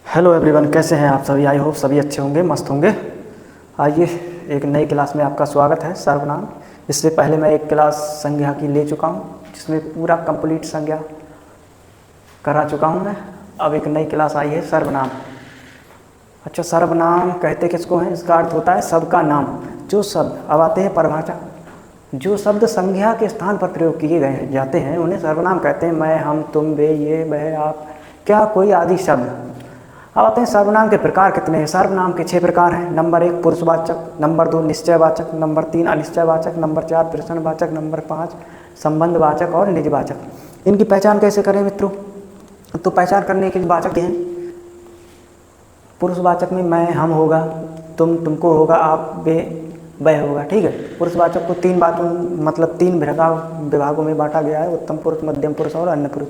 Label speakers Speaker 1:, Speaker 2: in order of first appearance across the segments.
Speaker 1: Hello everyone, कैसे हैं आप सभी। आई होप सभी अच्छे होंगे, मस्त होंगे। आइए, एक नई क्लास में आपका स्वागत है। सर्वनाम। इससे पहले मैं एक क्लास संज्ञा की ले चुका हूँ, जिसमें पूरा कंप्लीट संज्ञा करा चुका हूँ मैं। अब एक नई क्लास आई है, सर्वनाम। अच्छा, सर्वनाम कहते किसको हैं? इसका अर्थ होता है सबका नाम। जो शब्द, अब आते हैं परिभाषा। जो शब्द संज्ञा के स्थान पर प्रयोग किए गए जाते हैं उन्हें सर्वनाम कहते हैं। मैं, हम, तुम, वे, ये, वह, आप, क्या, कोई आदि शब्द। अब आते हैं सर्वनाम के प्रकार कितने हैं। सर्वनाम के 6 प्रकार हैं। नंबर 1 पुरुषवाचक, नंबर 2 निश्चयवाचक, नंबर 3 अनिश्चयवाचक, नंबर 4 प्रश्नवाचक, नंबर 5 संबंधवाचक और निजवाचक। इनकी पहचान कैसे करें मित्रों? तो पहचान करने के लिए वाचक हैं। पुरुषवाचक में मैं, हम होगा, तुम, तुमको होगा, आप, वे, वह होगा। ठीक है। पुरुषवाचक को 3 बातों मतलब 3 विभागों में बांटा गया है: उत्तम पुरुष, मध्यम पुरुष और अन्य पुरुष।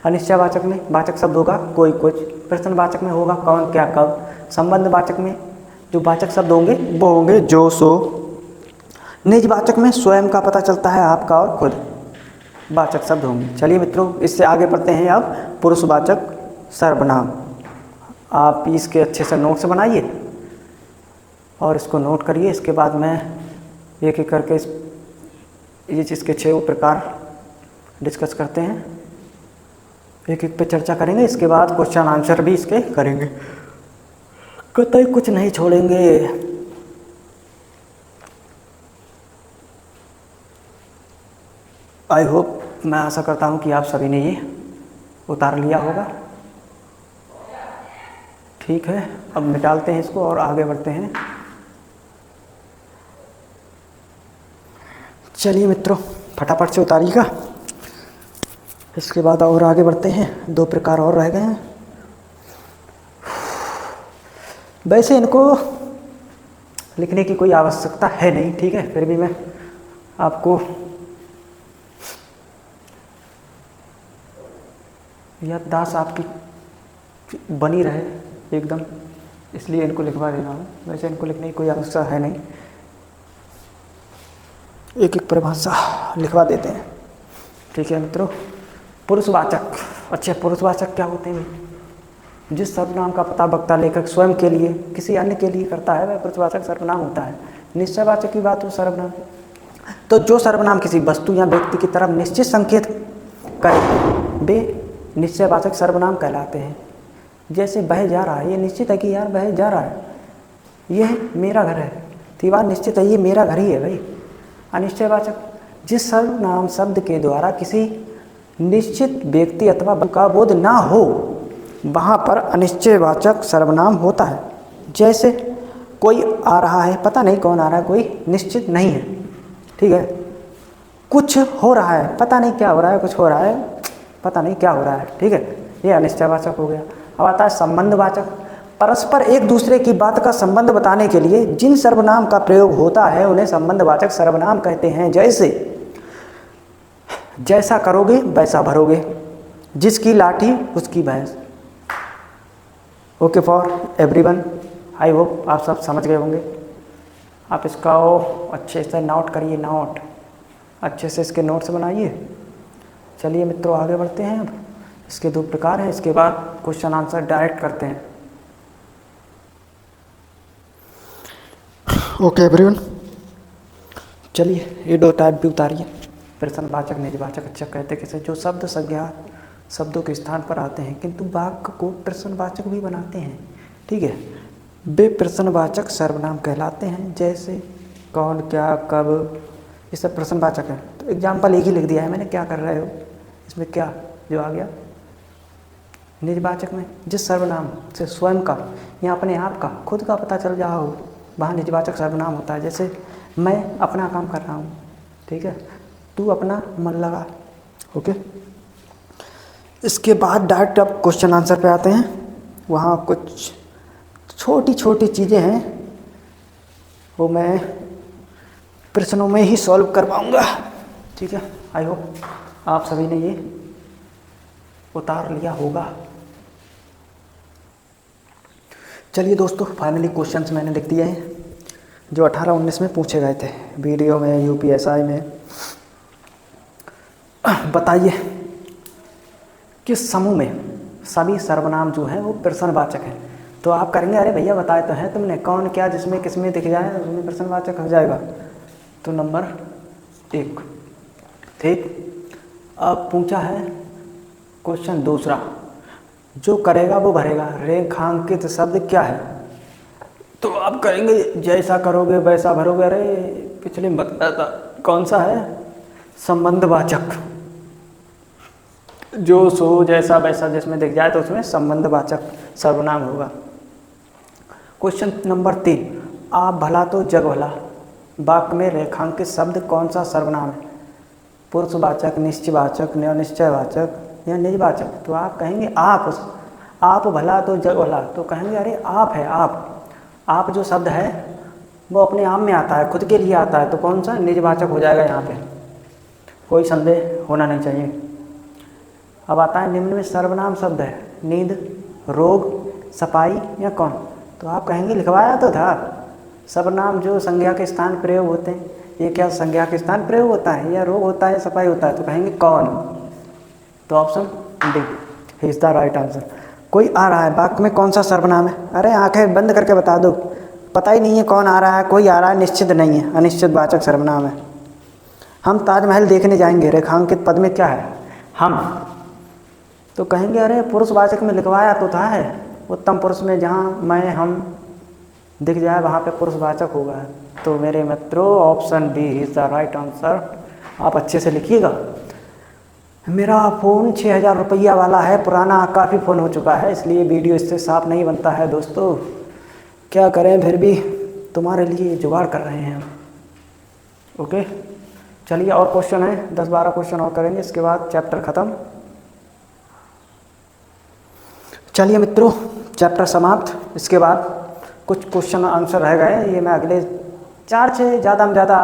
Speaker 1: अनिश्चयवाचक में वाचक शब्द होगा कोई, कुछ। प्रश्नवाचक में होगा कौन, क्या, कब। संबंधवाचक में जो वाचक शब्द होंगे वो होंगे जो, सो। निजवाचक में स्वयं का पता चलता है, आपका और खुद वाचक शब्द होंगे। चलिए मित्रों, इससे आगे बढ़ते हैं। अब पुरुषवाचक सर्वनाम। आप इसके अच्छे से नोट्स बनाइए और इसको नोट करिए। इसके बाद मैं एक एक करके इसके 6 प्रकार डिस्कस करते हैं, एक एक पे चर्चा करेंगे। इसके बाद क्वेश्चन आंसर भी इसके करेंगे, कतई कुछ नहीं छोड़ेंगे। आई होप, मैं आशा करता हूँ कि आप सभी ने ये उतार लिया होगा। ठीक है, अब निकालते हैं इसको और आगे बढ़ते हैं। चलिए मित्रों, फटाफट से उतारिएगा। इसके बाद और आगे बढ़ते हैं। 2 प्रकार और रह गए हैं। वैसे इनको लिखने की कोई आवश्यकता है नहीं, ठीक है, फिर भी मैं आपको याददाश्त आपकी बनी रहे एकदम, इसलिए इनको लिखवा दे रहा हूँ। वैसे इनको लिखने की कोई आवश्यकता है नहीं, एक एक परिभाषा लिखवा देते हैं। ठीक है मित्रों। पुरुषवाचक। अच्छा, पुरुषवाचक क्या होते हैं? जिस सर्वनाम का पता वक्ता लेखक स्वयं के लिए किसी अन्य के लिए करता है वह पुरुषवाचक सर्वनाम होता है। निश्चयवाचक की बात हो सर्वनाम, तो जो सर्वनाम किसी वस्तु या व्यक्ति की तरफ निश्चित संकेत करे वे निश्चयवाचक सर्वनाम कहलाते हैं। जैसे वह जा रहा है, ये निश्चित है कि यार वह जा रहा है, यह मेरा घर है, तो ये बात निश्चित है ये मेरा घर ही है भाई। अनिश्चयवाचक, जिस सर्वनाम शब्द के द्वारा किसी निश्चित व्यक्ति अथवा का बोध ना हो वहाँ पर अनिश्चयवाचक सर्वनाम होता है। जैसे कोई आ रहा है, पता नहीं कौन आ रहा है, कोई निश्चित नहीं है। ठीक है। कुछ हो रहा है, पता नहीं क्या हो रहा है, कुछ हो रहा है, पता नहीं क्या हो रहा है। ठीक है, ये अनिश्चयवाचक हो गया। अब आता है संबंधवाचक। परस्पर एक दूसरे की बात का संबंध बताने के लिए जिन सर्वनाम का प्रयोग होता है उन्हें संबंधवाचक सर्वनाम कहते हैं। जैसे जैसा करोगे वैसा भरोगे, जिसकी लाठी उसकी भैंस। Okay for everyone, I hope आप सब समझ गए होंगे। आप इसका अच्छे से नोट करिए, नोट अच्छे से इसके नोट्स बनाइए। चलिए मित्रों, आगे बढ़ते हैं। अब इसके 2 प्रकार हैं, इसके बाद क्वेश्चन आंसर डायरेक्ट करते हैं। ओके एवरीवन, चलिए ये 2 टाइप भी उतारिए। प्रश्नवाचक, निजवाचक। अच्छा, कहते कैसे? जो शब्द संज्ञा शब्दों के स्थान पर आते हैं किंतु वाक्य को प्रश्नवाचक भी बनाते हैं, ठीक है, वे प्रश्नवाचक सर्वनाम कहलाते हैं। जैसे कौन, क्या, कब, ये सब प्रश्नवाचक है। तो एग्जाम्पल एक ही लिख दिया है मैंने, क्या कर रहे हो, इसमें क्या जो आ गया। निजवाचक में जिस सर्वनाम से स्वयं का या अपने आप का, खुद का पता चल रहा हो वहाँ निजवाचक सर्वनाम होता है। जैसे मैं अपना काम कर रहा हूँ, ठीक है, तू अपना मन लगा। ओके। इसके बाद डायरेक्ट अब क्वेश्चन आंसर पे आते हैं। वहाँ कुछ छोटी छोटी चीज़ें हैं, वो मैं प्रश्नों में ही सॉल्व कर पाऊँगा। ठीक है, आई होप आप सभी ने ये उतार लिया होगा। चलिए दोस्तों, फाइनली क्वेश्चंस मैंने लिख दिए हैं जो 18-19 में पूछे गए थे वीडियो में, यूपीएसआई में। बताइए किस समूह में सभी सर्वनाम जो हैं वो प्रश्नवाचक हैं। तो आप करेंगे अरे भैया बताए तो हैं तुमने, कौन क्या जिसमें किसमें दिख जाए उसमें प्रश्नवाचक हो जाएगा। तो नंबर 1, ठीक। अब पूछा है क्वेश्चन दूसरा, जो करेगा वो भरेगा, रेखांकित शब्द क्या है? तो आप कहेंगे जैसा करोगे वैसा भरोगे। अरे पिछले में बताया था, कौन सा है? संबंधवाचक। जो सो जैसा वैसा जिसमें दिख जाए तो उसमें संबंधवाचक सर्वनाम होगा। क्वेश्चन नंबर 3, आप भला तो जग भला, वाक्य में रेखांकित शब्द कौन सा सर्वनाम है? पुरुषवाचक, निश्चयवाचक, अनिश्चयवाचक या निजवाचक? तो आप कहेंगे आप भला तो जग भला, तो कहेंगे अरे आप है, आप जो शब्द है वो अपने आप में आता है, खुद के लिए आता है, तो कौन सा? निजवाचक हो जाएगा यहाँ पे, कोई संदेह होना नहीं चाहिए। अब आता है निम्न में सर्वनाम शब्द है, नींद, रोग, सफाई या कौन? तो आप कहेंगे लिखवाया तो था, सर्वनाम जो संज्ञा के स्थान प्रयोग होते हैं, ये क्या संज्ञा के स्थान प्रयोग होता है या रोग होता है, सफाई होता है? तो कहेंगे कौन। तो option D is the right answer. कोई आ रहा है, वाक्य में कौन सा सर्वनाम है? अरे आंखें बंद करके बता दो, पता ही नहीं है कौन आ रहा है, कोई आ रहा है, निश्चित नहीं है, अनिश्चित वाचक सर्वनाम है। हम ताजमहल देखने जाएंगे, रेखांकित पद में क्या है? हम। तो कहेंगे अरे पुरुषवाचक में लिखवाया तो था है, उत्तम पुरुष में जहाँ मैं हम दिख जाए वहाँ पे पुरुषवाचक होगा। तो मेरे मित्रों option B is the right answer. आप अच्छे से लिखिएगा। मेरा फ़ोन 6000 रुपया वाला है, पुराना काफ़ी फ़ोन हो चुका है, इसलिए वीडियो इससे साफ नहीं बनता है दोस्तों, क्या करें, फिर भी तुम्हारे लिए जुगाड़ कर रहे हैं हम। ओके चलिए, और क्वेश्चन है, 10-12 क्वेश्चन और करेंगे, इसके बाद चैप्टर ख़त्म। चलिए मित्रों, चैप्टर समाप्त। इसके बाद कुछ क्वेश्चन आंसर रह गए, ये मैं अगले 4-6 ज़्यादा में ज़्यादा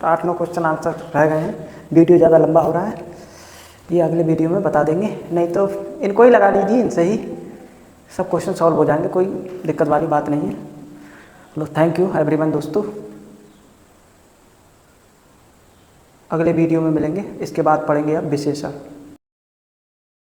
Speaker 1: 8-9 क्वेश्चन आंसर रह गए हैं। वीडियो ज़्यादा लंबा हो रहा है, ये अगले वीडियो में बता देंगे, नहीं तो इनको ही लगा लीजिए, इनसे ही सब क्वेश्चन सॉल्व हो जाएंगे, कोई दिक्कत वाली बात नहीं है। लो थैंक यू एवरीवन दोस्तों, अगले वीडियो में मिलेंगे। इसके बाद पढ़ेंगे अब विशेषण।